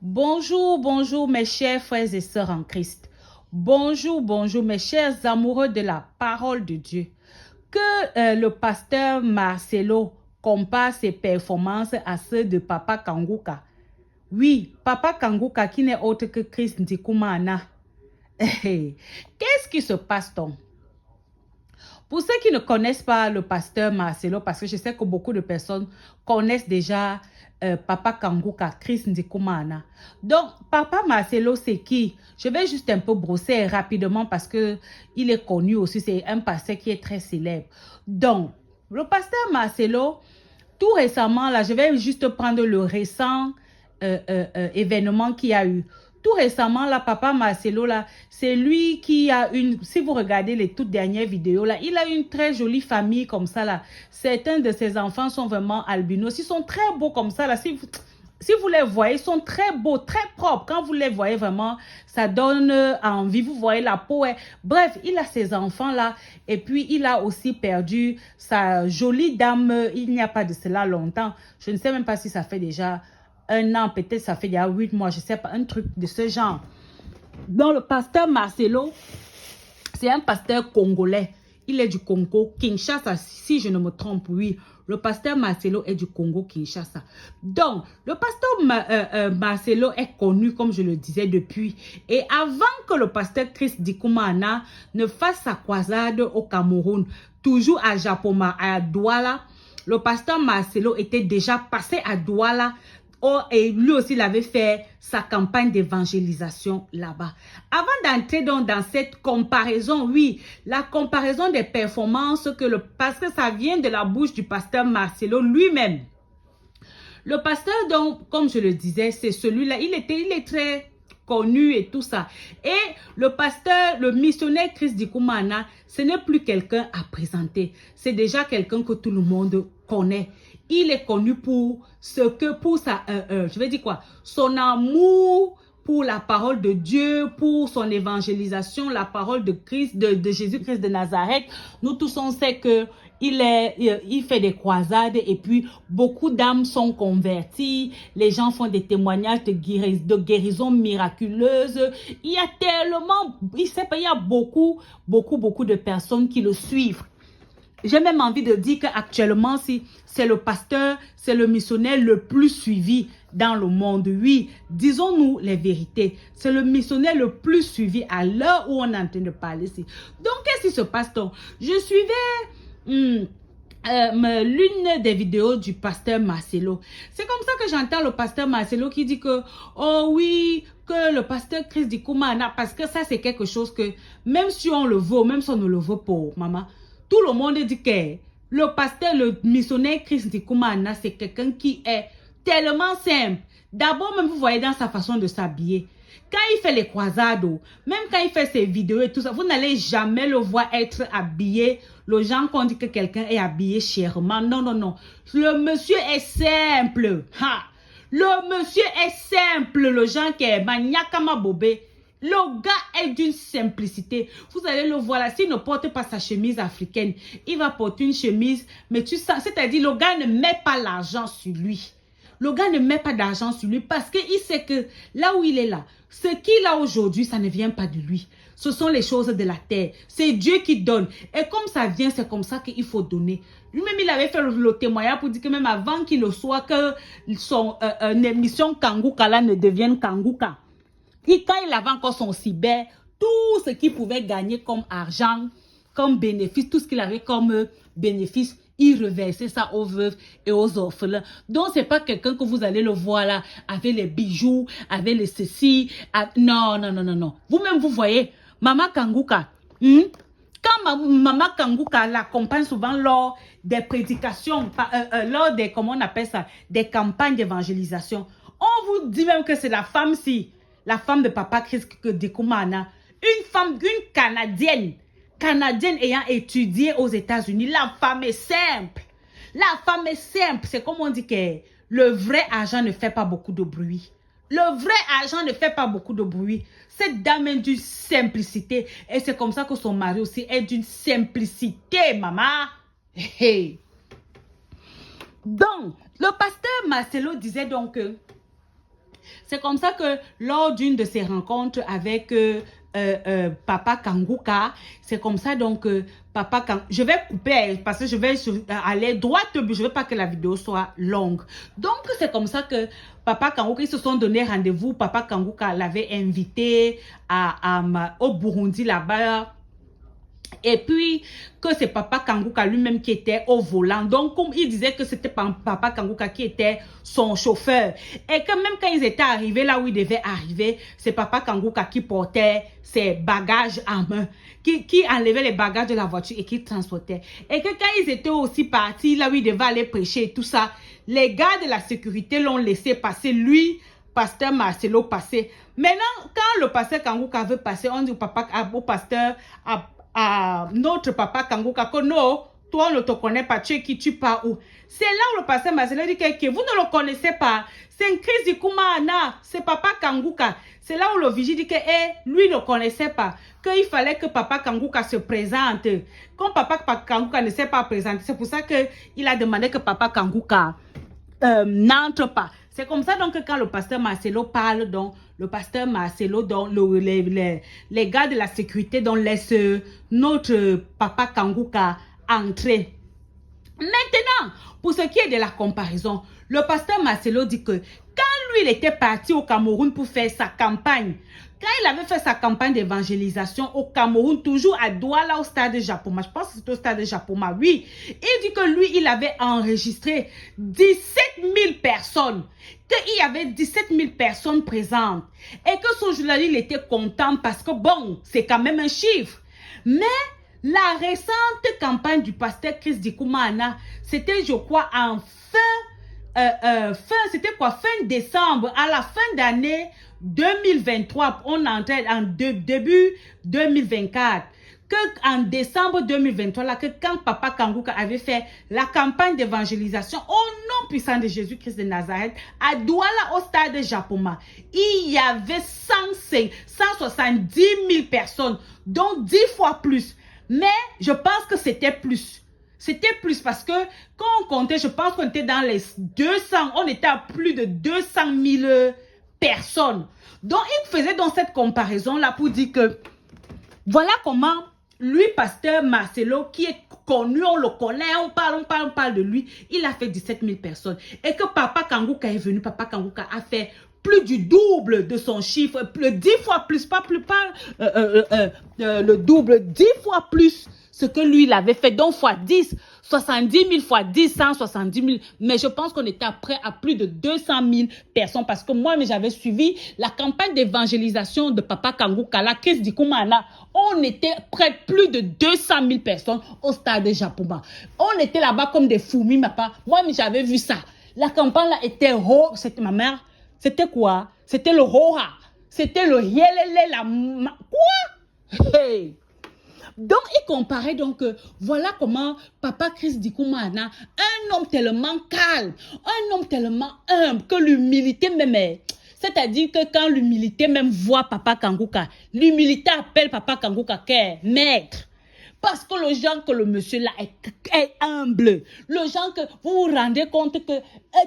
Bonjour, bonjour mes chers frères et sœurs en Christ. Bonjour, bonjour mes chers amoureux de la parole de Dieu. Que le pasteur Marcelo compare ses performances à ceux de Papa Kanguka. Oui, Papa Kanguka qui n'est autre que Christ Ndikoumana. Qu'est-ce qui se passe donc? Pour ceux qui ne connaissent pas le pasteur Marcelo, parce que je sais que beaucoup de personnes connaissent déjà Papa Kanguka, Chris Ndikoumana. Donc, Papa Marcelo, c'est qui? Je vais juste un peu brosser rapidement parce que il est connu aussi. C'est un pasteur qui est très célèbre. Donc, le pasteur Marcelo, tout récemment, là, je vais juste prendre le récent événement qu'il y a eu. Tout récemment, là, Papa Marcelo, là, c'est lui qui a une... Si vous regardez les toutes dernières vidéos, là, il a une très jolie famille comme ça, là. Certains de ses enfants sont vraiment albinos. Ils sont très beaux comme ça, là. Si vous les voyez, ils sont très beaux, très propres. Quand vous les voyez vraiment, ça donne envie. Vous voyez la peau. Bref, il a ses enfants-là. Et puis, il a aussi perdu sa jolie dame. Il n'y a pas de cela longtemps. Je ne sais même pas si ça fait déjà... un an, peut-être ça fait déjà 8 mois, je ne sais pas, un truc de ce genre. Donc, le pasteur Marcelo, c'est un pasteur congolais. Il est du Congo, Kinshasa, si je ne me trompe, oui. Le pasteur Marcelo est du Congo, Kinshasa. Donc, le pasteur Marcelo est connu, comme je le disais, depuis. Et avant que le pasteur Chris Ndikoumana ne fasse sa croisade au Cameroun, toujours à Japoma, à Douala, le pasteur Marcelo était déjà passé à Douala. Oh, et lui aussi, il avait fait sa campagne d'évangélisation là-bas. Avant d'entrer dans cette comparaison, oui, la comparaison des performances parce que ça vient de la bouche du pasteur Marcelo lui-même. Le pasteur, donc, comme je le disais, c'est celui-là. Il est très connu et tout ça. Et le pasteur, le missionnaire Chris Ndikoumana, ce n'est plus quelqu'un à présenter. C'est déjà quelqu'un que tout le monde connaît. Il est connu pour je vais dire quoi, son amour pour la parole de Dieu, pour son évangélisation, la parole de Christ, de Jésus-Christ de Nazareth. Nous tous on sait que il fait des croisades et puis beaucoup d'âmes sont converties. Les gens font des témoignages de guérison miraculeuse. Il y a tellement, il y a beaucoup de personnes qui le suivent. J'ai même envie de dire qu'actuellement, c'est le pasteur, c'est le missionnaire le plus suivi dans le monde. Oui, disons-nous les vérités. C'est le missionnaire le plus suivi à l'heure où on est en train de parler ici. Donc, qu'est-ce qui se passe donc? Je suivais l'une des vidéos du pasteur Marcelo. C'est comme ça que j'entends le pasteur Marcelo qui dit que, oh oui, que le pasteur Chris Ndikoumana, parce que ça c'est quelque chose que, même si on le veut, même si on ne le veut pas, maman, tout le monde dit que le pasteur, le missionnaire Chris Ndikoumana, c'est quelqu'un qui est tellement simple. D'abord, même vous voyez dans sa façon de s'habiller. Quand il fait les croisades, même quand il fait ses vidéos et tout ça, vous n'allez jamais le voir être habillé. Les gens qu'on dit que quelqu'un est habillé chèrement. Non, non, non. Le monsieur est simple. Ha! Le monsieur est simple. Le gens qui est maniakama bobé. Le gars est d'une simplicité. Vous allez le voir là. S'il ne porte pas sa chemise africaine, il va porter une chemise. Mais tu sens, c'est-à-dire le gars ne met pas l'argent sur lui. Le gars ne met pas d'argent sur lui parce qu'il sait que là où il est là, ce qu'il a aujourd'hui, ça ne vient pas de lui. Ce sont les choses de la terre. C'est Dieu qui donne. Et comme ça vient, c'est comme ça qu'il faut donner. Lui-même, il avait fait le témoignage pour dire que même avant qu'il ne soit que son émission Kanguka là ne devienne Kanguka. Et quand il avait encore son cyber, tout ce qu'il pouvait gagner comme argent, comme bénéfice, tout ce qu'il avait comme bénéfice, il reversait ça aux veuves et aux orphelins. Donc, ce n'est pas quelqu'un que vous allez le voir là, avec les bijoux, avec les ceci. Non, non, non, non, non. Vous-même, vous voyez, Maman Kanguka, quand Maman Kanguka l'accompagne souvent lors des prédications, lors des, comment on appelle ça, des campagnes d'évangélisation, on vous dit même que c'est la femme la femme de Papa Chris Ndikoumana, une femme, une Canadienne ayant étudié aux États-Unis. La femme est simple. La femme est simple. C'est comme on dit que le vrai argent ne fait pas beaucoup de bruit. Le vrai argent ne fait pas beaucoup de bruit. Cette dame est d'une simplicité. Et c'est comme ça que son mari aussi est d'une simplicité, maman. Hey. Donc, le pasteur Marcelo disait donc que C'est comme ça que lors d'une de ses rencontres avec Papa Kanguka, c'est comme ça donc Papa Kanguka, je vais couper parce que je vais aller droit au but, je veux pas que la vidéo soit longue. Donc c'est comme ça que Papa Kanguka, ils se sont donné rendez-vous. Papa Kanguka l'avait invité au Burundi là-bas. Et puis, que c'est Papa Kanguka lui-même qui était au volant. Donc, comme il disait que c'était Papa Kanguka qui était son chauffeur. Et que même quand ils étaient arrivés là où ils devaient arriver, c'est Papa Kanguka qui portait ses bagages en main. Qui enlevait les bagages de la voiture et qui transportait. Et que quand ils étaient aussi partis là où ils devaient aller prêcher et tout ça, les gars de la sécurité l'ont laissé passer. Lui, pasteur Marcelo, passer. Maintenant, quand le pasteur Kanguka veut passer, on dit au pasteur... notre Papa Kanguka que non, toi on ne te connaît pas, tu es qui, tu pars où? C'est là où le pasteur Marcelo dit que vous ne le connaissez pas. C'est un Chris Ndikumana, c'est Papa Kanguka. C'est là où le vigile dit que lui ne connaissait pas, qu'il fallait que Papa Kanguka se présente. Comme Papa Kanguka ne s'est pas présenté, c'est pour ça qu'il a demandé que Papa Kanguka n'entre pas. C'est comme ça donc que quand le pasteur Marcelo parle, donc le pasteur Marcelo, donc les gars de la sécurité donc laissent notre Papa Kanguka entrer. Maintenant, pour ce qui est de la comparaison, le pasteur Marcelo dit que quand lui il était parti au Cameroun pour faire sa campagne, quand il avait fait sa campagne d'évangélisation au Cameroun, toujours à Douala au stade de Japoma, je pense que c'était au stade de Japoma, oui, il dit que lui, il avait enregistré 17 000 personnes, qu'il y avait 17 000 personnes présentes et que son journaliste il était content parce que bon, c'est quand même un chiffre. Mais la récente campagne du pasteur Chris Ndikumana, c'était, je crois, c'était quoi? Fin décembre, à la fin d'année 2023, on entrait en début 2024. Que en décembre 2023, là, que quand Papa Kanguka avait fait la campagne d'évangélisation au nom puissant de Jésus-Christ de Nazareth, à Douala, au stade de Japoma, il y avait 170 000 personnes, dont 10 fois plus. Mais je pense que c'était plus. C'était plus parce que quand on comptait, je pense qu'on était dans les 200, on était à plus de 200 000 personnes. Donc, il faisait donc cette comparaison-là pour dire que voilà comment lui, pasteur Marcelo, qui est connu, on le connaît, on parle de lui, il a fait 17 000 personnes. Et que Papa Kanguka est venu, Papa Kanguka a fait plus du double de son chiffre, plus 10 fois plus, le double, 10 fois plus ce que lui, il avait fait, donc fois 10, 70 000 fois 10, 170 000. Mais je pense qu'on était prêt à plus de 200 000 personnes parce que moi, j'avais suivi la campagne d'évangélisation de Papa Kanguka, la Chris Ndikumana. On était près plus de 200 000 personnes au stade de Japoma. On était là-bas comme des fourmis, moi, j'avais vu ça. La campagne là était c'était ma mère. C'était quoi? C'était le roha. C'était le yelele, quoi? Hey! Donc, il comparait donc, voilà comment Papa Chris Ndikumana, un homme tellement calme, un homme tellement humble, que l'humilité même est... C'est-à-dire que quand l'humilité même voit Papa Kanguka, l'humilité appelle Papa Kanguka qu'est maître. Parce que le genre que le monsieur là est humble. Le genre que vous vous rendez compte que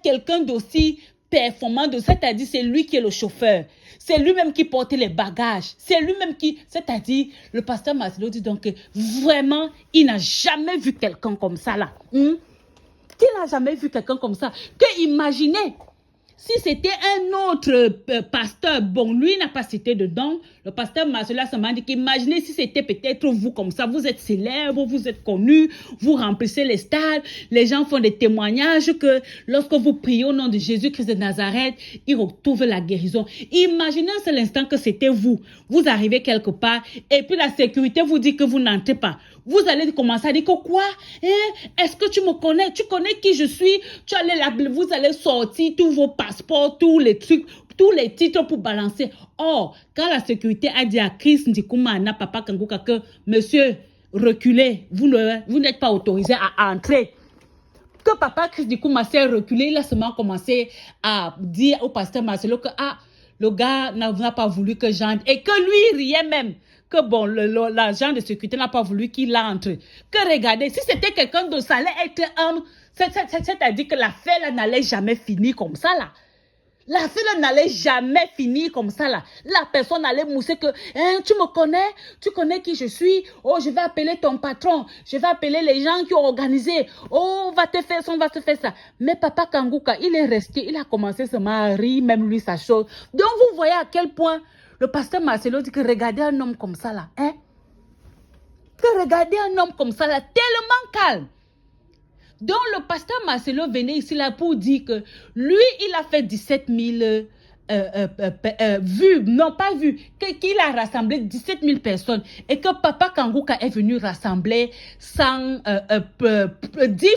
quelqu'un d'aussi performant, c'est-à-dire c'est lui qui est le chauffeur. C'est lui-même qui portait les bagages. C'est lui-même qui... C'est-à-dire, le pasteur Marcelo dit donc que vraiment, il n'a jamais vu quelqu'un comme ça là. Qu'il n'a jamais vu quelqu'un comme ça. Que imaginez... Si c'était un autre pasteur, bon, lui n'a pas cité dedans. Le pasteur Marcelo m'a dit qu'imaginez si c'était peut-être vous comme ça. Vous êtes célèbre, vous êtes connu, vous remplissez les stades. Les gens font des témoignages que lorsque vous priez au nom de Jésus-Christ de Nazareth, ils retrouvent la guérison. Imaginez un seul instant que c'était vous. Vous arrivez quelque part et puis la sécurité vous dit que vous n'entrez pas. Vous allez commencer à dire que quoi? Est-ce que tu me connais? Tu connais qui je suis? Vous allez sortir tous vos passeports, tous les trucs, tous les titres pour balancer. Or, quand la sécurité a dit à Chris Ndikumana, Papa Kanguka, que monsieur, reculez, vous n'êtes pas autorisé à entrer. Que Papa Chris Ndikumana s'est reculé, il a seulement commencé à dire au pasteur Marcelo que le gars n'a pas voulu que j'entre. Et que lui riait même. Que bon, l'agent de sécurité n'a pas voulu qu'il entre. Que regardez, si c'était quelqu'un d'autre, ça allait être c'est-à-dire que l'affaire n'allait jamais finir comme ça là. La fille n'allait jamais finir comme ça là. La personne allait mousser que hein, tu me connais, tu connais qui je suis. Oh, je vais appeler ton patron, je vais appeler les gens qui ont organisé. Oh, on va te faire ça, on va te faire ça. Mais papa Kangouka, il est resté, il a commencé seulement à rire, même lui sa chose. Donc vous voyez à quel point le pasteur Marcelo dit que regardez un homme comme ça là, hein? Que regardez un homme comme ça là, tellement calme. Donc, le pasteur Marcelo venait ici là pour dire que lui, il a fait 17 000 vues, non pas vues, qu'il a rassemblé 17 000 personnes et que Papa Kangouka est venu rassembler 10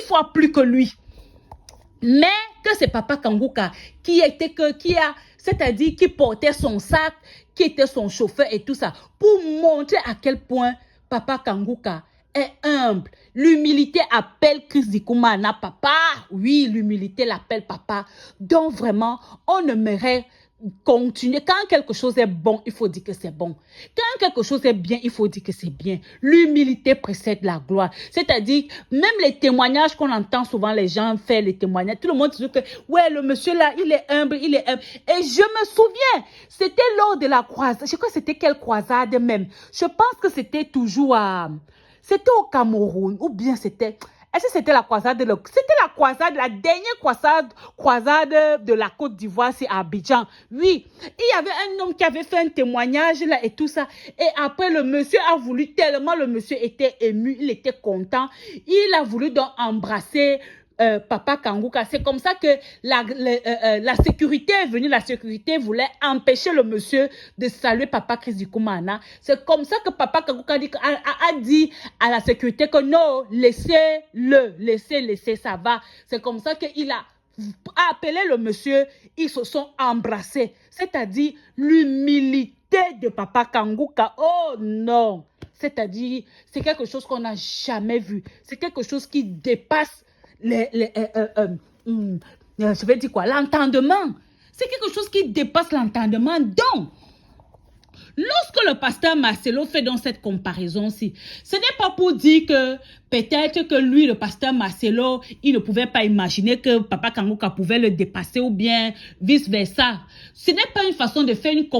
fois plus que lui. Mais que c'est Papa Kangouka c'est-à-dire qui portait son sac, qui était son chauffeur et tout ça, pour montrer à quel point Papa Kangouka est humble. L'humilité appelle Chris Dikoumana papa. Oui, l'humilité l'appelle papa. Donc vraiment, on aimerait continuer. Quand quelque chose est bon, il faut dire que c'est bon. Quand quelque chose est bien, il faut dire que c'est bien. L'humilité précède la gloire. C'est-à-dire, même les témoignages qu'on entend souvent, les gens faire les témoignages, tout le monde dit que, ouais, le monsieur là, il est humble, il est humble. Et je me souviens, c'était lors de la croisade. Je crois que c'était quelle croisade même. Je pense que c'était toujours à... C'était au Cameroun, ou bien c'était... Est-ce que c'était la croisade c'était la croisade, la dernière croisade de la Côte d'Ivoire, c'est à Abidjan. Oui, il y avait un homme qui avait fait un témoignage là et tout ça. Et après, le monsieur a voulu, tellement le monsieur était ému, il était content. Il a voulu donc embrasser Papa Kangouka. C'est comme ça que la sécurité est venue. La sécurité voulait empêcher le monsieur de saluer Papa Chris Dikoumana. C'est comme ça que Papa Kangouka a dit à la sécurité que non, laissez, ça va. C'est comme ça qu'il a appelé le monsieur. Ils se sont embrassés. C'est-à-dire l'humilité de Papa Kangouka. Oh non! C'est-à-dire, c'est quelque chose qu'on n'a jamais vu. C'est quelque chose qui dépasse je vais dire quoi, l'entendement. C'est quelque chose qui dépasse l'entendement. Donc, lorsque le pasteur Marcelo fait dans cette comparaison-ci, ce n'est pas pour dire que peut-être que lui, le pasteur Marcelo, il ne pouvait pas imaginer que Papa Kangouka pouvait le dépasser ou bien vice-versa. Ce n'est pas une façon de faire une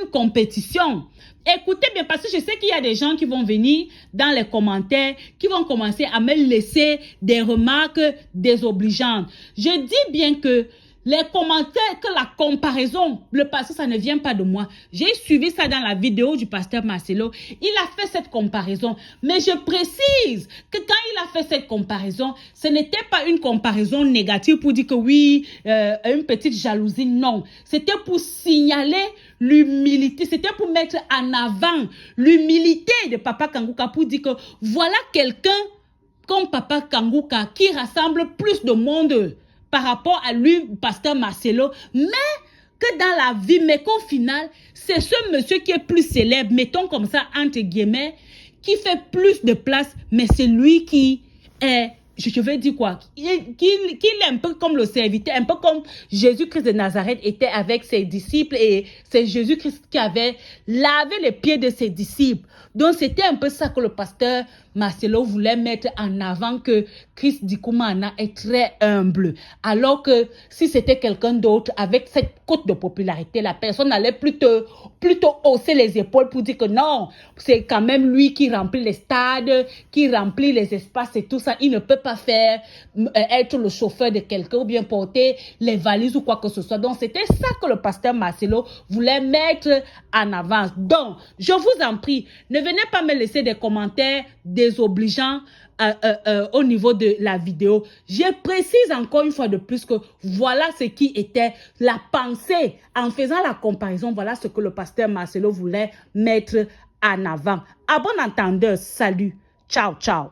compétition. Écoutez bien, parce que je sais qu'il y a des gens qui vont venir dans les commentaires, qui vont commencer à me laisser des remarques désobligeantes. Je dis bien que les commentaires, que la comparaison, le pasteur, ça ne vient pas de moi. J'ai suivi ça dans la vidéo du pasteur Marcelo. Il a fait cette comparaison. Mais je précise que quand il a fait cette comparaison, ce n'était pas une comparaison négative pour dire que oui, une petite jalousie. Non. C'était pour signaler l'humilité. C'était pour mettre en avant l'humilité de Papa Kangouka pour dire que voilà quelqu'un comme Papa Kangouka qui rassemble plus de monde par rapport à lui, pasteur Marcelo, mais que dans la vie, mais qu'au final, c'est ce monsieur qui est plus célèbre, mettons comme ça, entre guillemets, qui fait plus de place, mais c'est lui qui est, je vais dire quoi, qu'il est un peu comme le serviteur, un peu comme Jésus-Christ de Nazareth était avec ses disciples et c'est Jésus-Christ qui avait lavé les pieds de ses disciples. Donc, c'était un peu ça que le pasteur Marcelo voulait mettre en avant, que Chris Dikoumana est très humble. Alors que si c'était quelqu'un d'autre avec cette cote de popularité, la personne allait plutôt hausser les épaules pour dire que non, c'est quand même lui qui remplit les stades, qui remplit les espaces et tout ça. Il ne peut pas faire être le chauffeur de quelqu'un ou bien porter les valises ou quoi que ce soit. Donc, c'était ça que le pasteur Marcelo voulait mettre en avant. Donc, je vous en prie, ne venez pas me laisser des commentaires désobligeants au niveau de la vidéo. Je précise encore une fois de plus que voilà ce qui était la pensée. En faisant la comparaison, voilà ce que le pasteur Marcelo voulait mettre en avant. À bon entendeur, salut. Ciao, ciao.